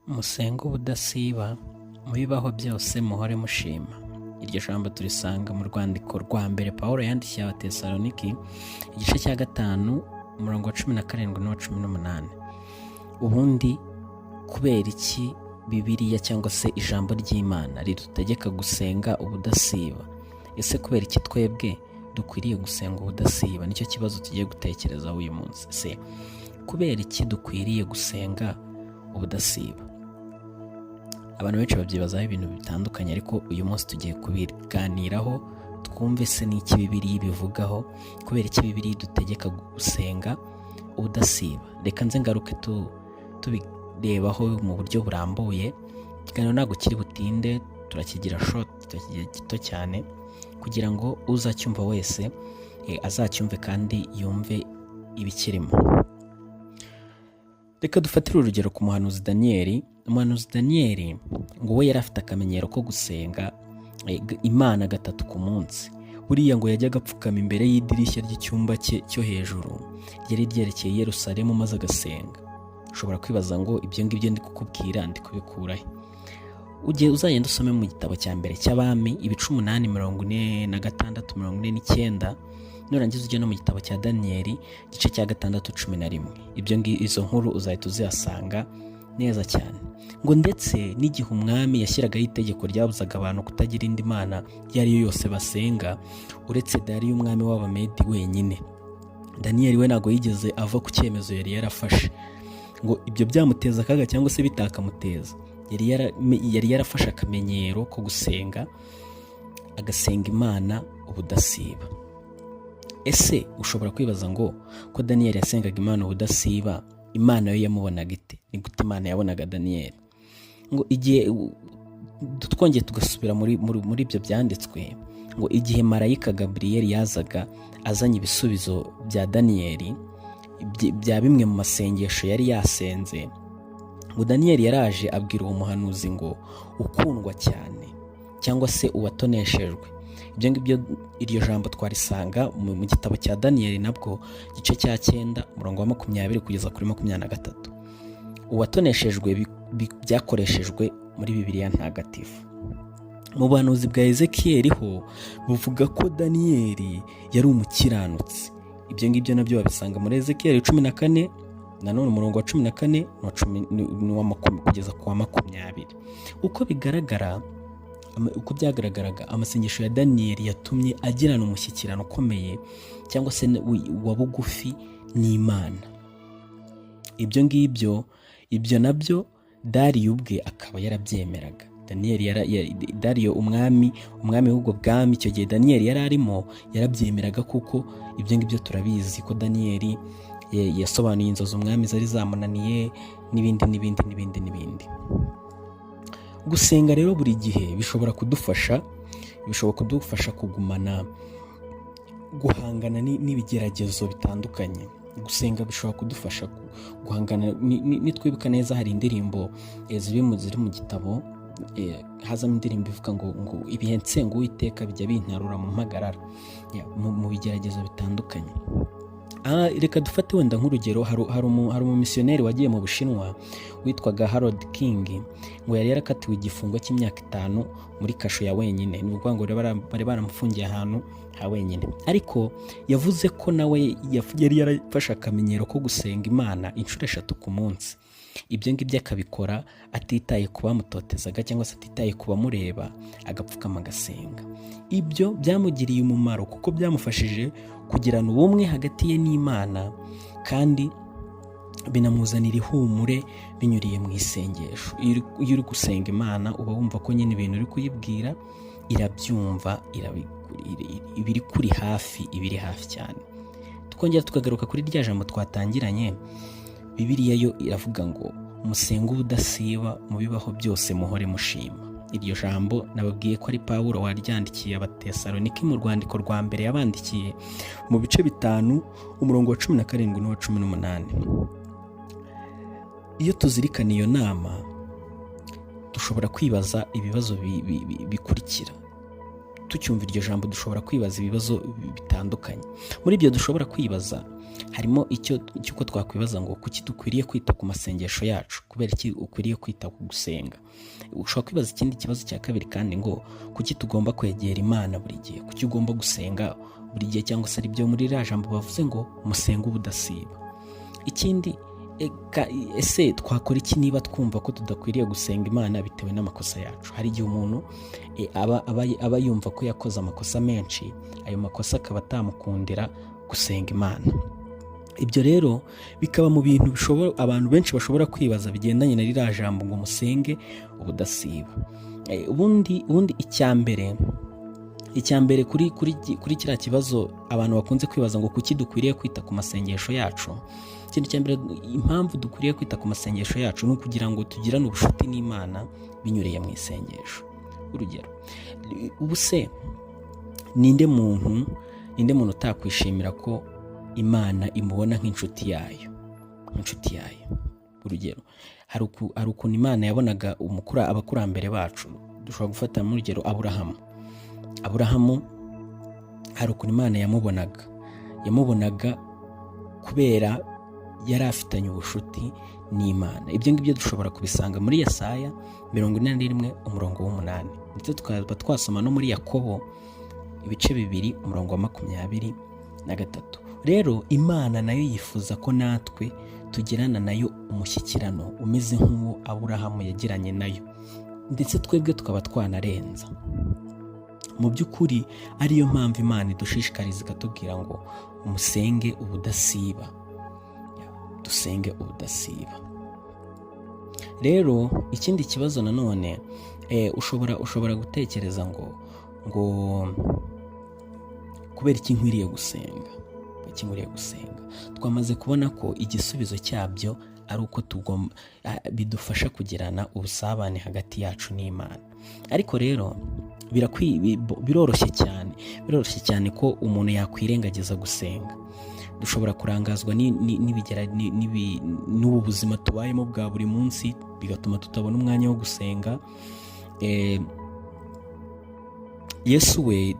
musenge ubudasiba, mu bibaho byose muhore mushima. Iryo jambo turisanga mu rwandiko rwa mbere Pawulo yandikiye Abatesaloniki, igice cya 5 umurongo wa 17 n'uwa 18. Ubundi kubera iki Bibiliya cyangwa se ijambo ry'Imana ridutegeka gusenga ubudasiba? Ese kubera iki twebwe dukwiriye gusenga ubudasiba? Nicyo kibazo tugiye gutekereza uyu munsi. Ese kubera iki dukwiriye gusenga ubudasiba? Abantu benshi babyibazaho ibintu bitandukanye, ariko uyu munsi tugiye kubiganiraho twumve se n'iki Bibiliya ibivugaho, kubera iki Bibiliya idutegeka gusenga ubudasiba. Reka nze ngaruke tubirebaho mu buryo burambuye. Ikiganiro ntabwo kiri butinde, turakigira short, turakigira gito cyane kugira ngo uzacyumva wese azacyumve kandi yumve ibikirimo. Reka dufatire urugero ku muhanuzi Daniyeli. Umuhanuzi Daniyeli ngo we yari afite akamenyero ko gusenga Imana 3 ku munsi. Buriya ngo yajyaga apfukama imbere y'idirishya ry'icyumba cye cyo hejuru ryari ryerekeye Yerusalemu maze agasenga. Ushobora kwibaza ngo ibyo ngibyo ndi kukubwira ndi kubikurahe? Ugiye uzagenda usome mu gitabo cya mbere cy'Abami ibice 8 46 49, nurangiza ujye no mu gitabo cya Daniyeli igice cya 6 11. Izo nkuru uzahita uzihasanga neza cyane. Ngo ndetse n'igihe umwami yashyiragaho itegeko ryabuzaga abantu kutagira indi mana iyo ari yo yose basenga uretse Dariyo umwami w'Abamedi wenyine, Daniyeli we ntabwo yigeze ava ku cyemezo yari yarafashe. Ngo ibyo byamuteza akaga cyangwa se bitakamuteza, yari yarafashe akamenyero ko gusenga, agasenga Imana ubudasiba. Ese ushobora kwibaza ngo ko Daniyeli yasengaga Imana ubudasiba, Imana yo yamubonaga ite? Ni gute Imana yabonaga Daniyeli? Ngo igihe twongeye tugasubira muri ibyo byanditswe, ngo igihe marayika Gabriel yazaga azanye ibisubizo bya Daniyeli bya bimwe mu masengesho yari yasenze, ngo Daniyeli yaraje abwira uwo muhanuzi ngo ukundwa cyane cyangwa se uwatoneshejwe. Ibyo ngibyo iryo jambo twarisanga mu gitabo cya Daniyeli nabwo igice cya 9 umurongo wa 20 kugeza kuri 23. Uwatoneshejwe byakoreshejwe muri Bibiliya ntagatifu. Mu buhanuzi bwa Ezekiyeli ho buvuga ko Daniyeli yari umukiranutsi. Ibyo ngibyo nabyo babisanga muri Ezekiyeli 14 nanone umurongo wa 14 kugeza ku wa 20. Uko byagaragaraga amasengesho ya Daniyeli yatumye agirana umushyikirano ukomeye cyangwa se wa bugufi n'Imana. Ibyo nabyo Dariyo ubwe akaba yarabyemeraga. Dariyo umwami w'ubwo bwami icyo gihe Daniyeli yari arimo yarabyemeraga, kuko ibyo ngibyo turabizi ko Daniyeli yasobanuye inzozi umwami zari zamunaniye n'ibindi. Gusenga rero buri gihe bishobora kudufasha kugumana guhangana n'ibigeragezo bitandukanye. Gusenga bishobora kudufasha guhangana. Nitwibuka neza hari indirimbo ziri mu gitabo, hazamo indirimbo ivuga ngo ibihe nsenga Uwiteka bijya bintarura mu mpagarara, mu bigeragezo bitandukanye. Reka dufate wenda nk'urugero, hari umumisiyoneri wagiye mu Bushinwa witwaga Harold King. Ngo yari yarakatiwe igifungo cy'imyaka 5 muri kasho ya wenyine. Ni ukuvuga ngo bari baramufungiye ahantu ha wenyine, ariko yavuze ko nawe yari yarafashe akamenyero ko gusenga Imana inshuro 3 ku munsi. Ibyo ngibyo akabikora atitaye ku bamutotezaga cyangwa se atitaye ku bamureba, agapfukama agasenga. Ibyo byamugiriye umumaro kuko byamufashije kugirana ubumwe hagati ye n'Imana, kandi binamuzanira ihumure binyuriye mu isengesho. Iyo uri gusenga Imana uba wumva ko nyine ibintu uri kuyibwira irabyumva, ibiri kuri hafi, ibiri hafi cyane. Tukongera tukagaruka kuri rya jambo twatangiranye. Bibiliya yo iravuga ngo musenge ubudasiba, mu bibaho byose muhore mushima. Iryo jambo nababwiye ko ari Pawulo waryandikiye Abatesaloniki mu rwandiko rwa mbere yabandikiye mu bice 5 umurongo wa 17 n'uwa 18. Iyo tuzirikana iyo nama dushobora kwibaza ibibazo bikurikira. tucyumva iryo jambo dushobora kwibaza ibibazo bitandukanye. Muri ibyo dushobora kwibaza harimo cy'uko twakwibaza ngo kuki dukwiriye kwita ku masengesho yacu, kubera iki ukwiriye kwita ku gusenga. Ushobora kwibaza ikindi kibazo cya kabiri kandi ngo kuki tugomba kwegera Imana buri gihe, kuki ugomba gusenga buri gihe, cyangwa se ari byo muri iriya jambo bavuze ngo musenge ubudasiba. Ikindi, ese twakora iki niba twumva ko tudakwiriye gusenga Imana bitewe n'amakosa yacu? Hari igihe umuntu aba yumva ko yakoze amakosa menshi, ayo makosa akaba atamukundira gusenga Imana. Ibyo rero bikaba mu bintu abantu benshi bashobora kwibaza bigendanye na ririya jambo ngo musenge ubudasiba. Ubundi icyambere kuri kiriya kibazo abantu bakunze kwibaza ngo kuki dukwiriye kwita ku masengesho yacu. Ikintu cya mbere, impamvu dukwiriye kwita ku masengesho yacu ni ukugira ngo tugirane ubucuti n'Imana binyuriye mu isengesho. Urugero, ubu se ninde muntu utakwishimira ko Imana imubona nk'inshuti yayo? Urugero, hari ukuntu Imana yabonaga abakurambere bacu. Dushobora gufata mu rugero Aburahamu, hari ukuntu Imana yamubonaga kubera yari afitanye ubushuti n'Imana. Ibyo ngibyo dushobora kubisanga muri Yesaya 41:8, ndetse tukaba twasoma no muri Yakobo 2:23. Rero Imana nayo yifuza ko natwe tugirana nayo umushyikirano umeze nk'uwo Aburahamu yagiranye nayo, ndetse twebwe tukaba twanarenza. Mu by'ukuri ariyo mpamvu Imana idushishikariza ikatubwira ngo musenge ubudasiba, dusenge ubudasiba. Rero ikindi kibazo nanone, ushobora gutekereza ngo kubera iki nkwiriye gusenga? Twamaze kubona ko igisubizo cyabyo ari uko bidufasha kugirana ubusabane hagati yacu n'Imana. Ariko rero biroroshye cyane ko umuntu yakwirengagiza gusenga. Dushobora kurangazwa n'ubu buzima tubayemo bwa buri munsi, bigatuma tutabona umwanya wo gusenga. Yesu we,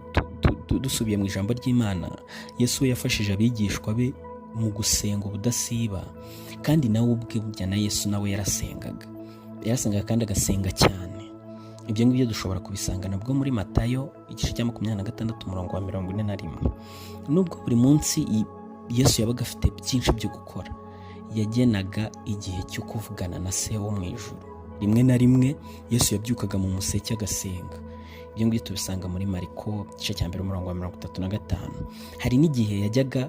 dusubiye mu ijambo ry'Imana, Yesu we yafashije abigishwa be mu gusenga ubudasiba, kandi nawe ubwe burya na Yesu nawe yarasengaga kandi agasenga cyane. Ibyo ngibyo dushobora kubisanga nabwo muri Matayo 26:41. Nubwo buri munsi Yesu yabaga afite byinshi byo gukora, yagenaga igihe cyo kuvugana na Se wo mu ijuru. Rimwe na rimwe Yesu yabyukaga mu museke agasenga. Ibyo ngibyo tubisanga muri Mariko 1:35. Hari n'igihe yajya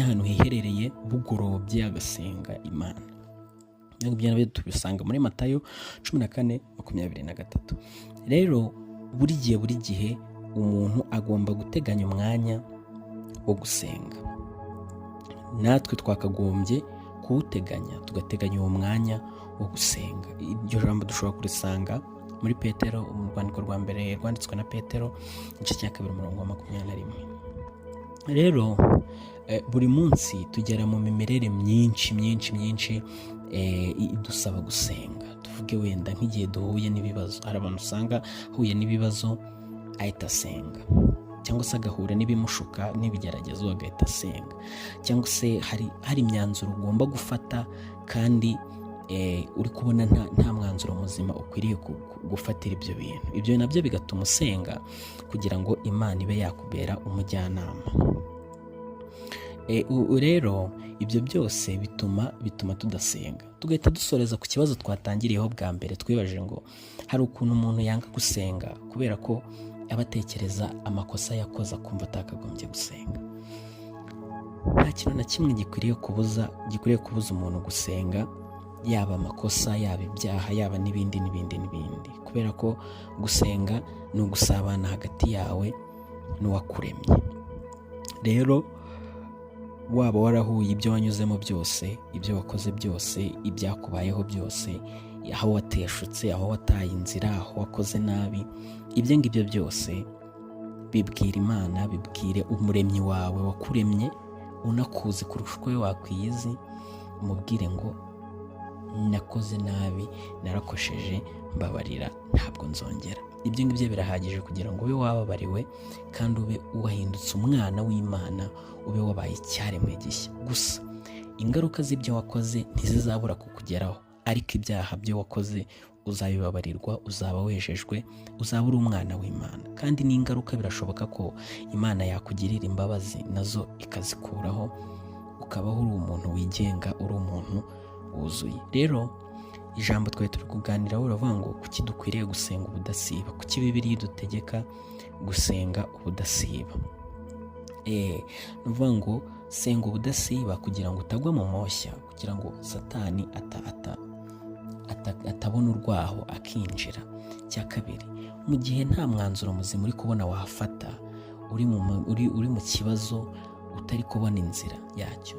ahantu hiherereye bugorobye agasenga Imana. Ibyo ngibyo tubisanga muri Matayo 14:23. Rero buri gihe umuntu agomba guteganya umwanya wo gusenga. Natwe twakagombye kuwuteganya, tugateganya uwo mwanya wo gusenga. Iryo jambo dushobora kurisanga muri Petero, mu rwandiko rwa mbere rwanditswe na Petero 2:21. Rero buri munsi tugera mu mimerere myinshi idusaba gusenga. Tuvuge wenda nk'igihe duhuye n'ibibazo, hari abantu usanga ahuye n'ibibazo ahita asenga, cyangwa se agahura n'ibimushuka n'ibigeragezo agahita asenga, cyangwa se hari imyanzuro ugomba gufata kandi uri kubona nta mwanzuro muzima ukwiriye gufatira ibyo bintu. Ibyo nabyo bigatuma usenga kugira ngo Imana ibe yakubera umujyanama. Rero ibyo byose bituma tudasenga. Tugahita dusoreza ku kibazo twatangiriyeho bwa mbere, twibajije ngo hari ukuntu umuntu yanga gusenga kubera ko aba atekereza amakosa yakoze akumva atakagombye gusenga. Nta kintu na kimwe gikwiriye kubuza umuntu gusenga, yaba amakosa, yaba ibyaha, yaba n'ibindi. Kubera ko gusenga ni ugusabana hagati yawe n'uwakuremye. Rero waba warahuye ibyo wanyuzemo byose, ibyo wakoze byose, ibyakubayeho byose, aho wateshutse, aho wataye inzira, aho wakoze nabi, ibyo ngibyo byose bibwira Imana, bibwire umuremyi wawe wakuremye, unakuzi kurusha uko wakwiyizi. Umubwire ngo nakoze nabi, narakosheje, mbabarira, ntabwo nzongera. ibyo ngibyo birahagije kugira ngo ube wababariwe kandi ube wahindutse umwana w'Imana, ube wabaye icyaremwe gishya. Gusa ingaruka z'ibyo wakoze ntizizabura kukugeraho, ariko ibyaha byo wakoze uzabibabarirwa, uzaba wejejwe, uzaba uri umwana w'Imana. Kandi n'ingaruka birashoboka ko Imana yakugirira imbabazi nazo ikazikuraho, ukabaho uri umuntu wigenga, uri umuntu wuzuye. Rero ijambo twari turi kuganiraho uravuga ngo kuki dukwiriye gusenga ubudasiba, kuki Bibiliya idutegeka gusenga ubudasiba. Ni ukuvuga ngo senga ubudasiba kugira ngo utagwa mu moshya, kugira ngo Satani atabona urwaho akinjira. Cya kabiri, mu gihe nta mwanzuro muzima uri kubona wafata, uri mu kibazo utari kubona inzira yacyo,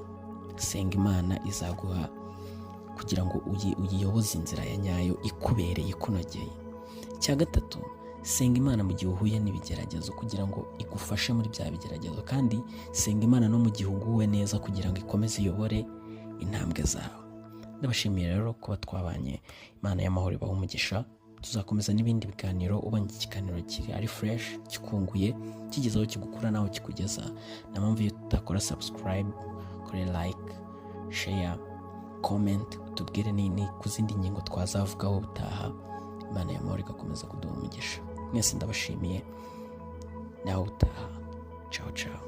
senga Imana izaguha kugira ngo uyiyoboze inzira ya nyayo ikubereye, ikunogeye. Cya gatatu, senga Imana mu gihe uhuye n'ibigeragezo kugira ngo igufashe muri bya bigeragezo, kandi senga Imana no mu gihe uguwe neza kugira ngo ikomeze iyobore intambwe zawe. Ndabashimiye rero kuba twabanye. Imana y'amahoro ibahe umugisha. Tuzakomeza n'ibindi biganiro. Ubonye ikiganiro kiri ari fresh, kikunguye, kigezeho kigukura naho kikugeza, na mpamvu iyo tutakora subscribe, kore like, share, comment, tubwire ni ku zindi ngingo twazavugaho ubutaha. Imana y'amahoro igakomeza kuduha umugisha. Mwese ndabashimiye, nawe utaha. Ciao ciao.